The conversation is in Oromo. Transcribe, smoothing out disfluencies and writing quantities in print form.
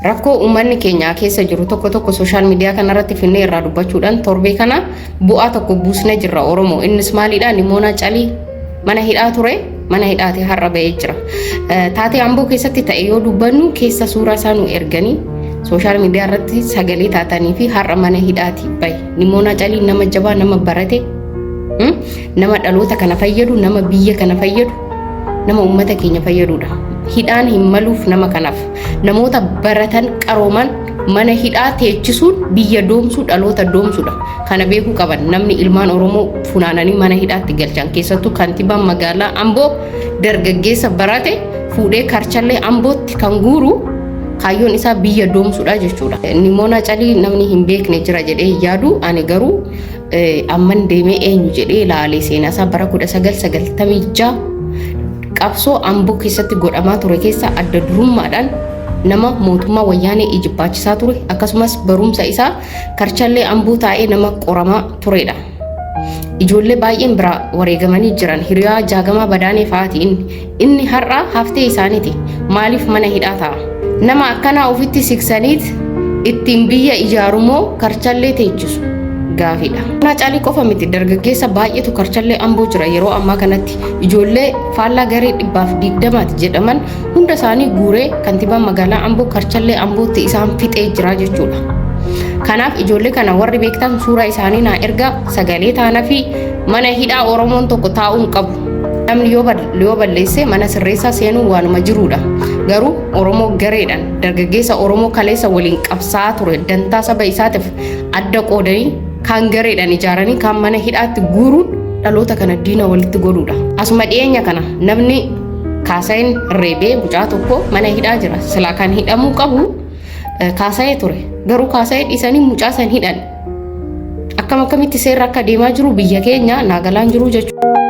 Rakkoo uummanni keenya keessa jiru tokko social media kanarratti finnee irraa dubbachuudhaan torbee kana bu'aa tokko buusnee jirra Oromoo. Innis maalidha? Nimoonaa Calii mana hidhaa ture, mana hidhaati har'a ba'ee jira. Taatee Amboo keessatti ta'e yoo dubbannu keessa suuraa isaa nu erganii social media irratti sagalee taatanii fi har'a mana hidhaati bahe. Nimoonaa Calii nama jabaa, nama barate, nama dhaloota kana fayyadu, nama biyya kana fayyadu, nama uummata keenya fayyadudha. Hidhaan hin maluuf nama kanaaf. Namoota baratan qarooman mana hidhaa teechisuun biyya doomsuu, dhaloota doomsuudha. Kana beekuu qaban namni ilmaan Oromoo funaananii mana hidhaatti galchan keessattuu kantiibaan magaalaa Amboo dargaggeessa barate fuudhee karchallee Ambootti kan guuru kaayyoon isaa biyya doomsuudha jechuudha. Nimoonaa Calii namni hin beekne jira jedhee yaadu, ani garuu amman deemee eenyu jedhee ilaalee seenaa isaa bara 1996 qabsoo Amboo keessatti godhamaa ture keessa adda durummaadhaan nama mootummaa wayyaanee ijibaachisaa ture, akkasumas barumsa isaa karchallee Amboo taa'ee nama qoramaa turedha. Ijoollee baay'een bira wareegamanii jiran hiriyaa jaagamaa badaanee fa'aatiin inni har'a haftee isaaniiti. Maaliif mana hidhaa ta'a? Nama akkanaa ofitti siksaniit ittiin biyya ijaarumoo karchallee teechisu gaafidha. Nimoonaa Calii qofa miti, dargaggeessa baay'eetu karchallee Amboo jira yeroo ammaa kanatti. Ijoollee faallaa garee 120 jedhaman hunda isaanii guuree kantiibaan magaalaa Amboo karchallee Ambootti isaan fixee jira jechuudha. Kanaaf ijoollee kana warri beektan suuraa isaanii naa erga, sagalee taana fi mana hidhaa Oromoon tokko taa'uun qabu. Namni yoo balleesse mana sirreessaa seenuu waanuma jiruudha. Garuu Oromoo gareedhaan dargaggeessa Oromoo kaleessa waliin qabsaa ture dantaa saba isaatiif adda qoodanii kan gareedhaan ijaaranii kan mana hidhaatti guuruun dhaloota kana diina walitti godhuudha. Asuma dhiyeenya kana namni Kaasayin Reebee mucaa tokko mana hidhaa jira. Silaa kan hidhamuu qabu Kaasayee ture. Garuu Kaasayee dhiisanii mucaa san hidhan. Akkamitti seerri akka deemaa jiru biyya keenya naagalaan jiru jechuudha.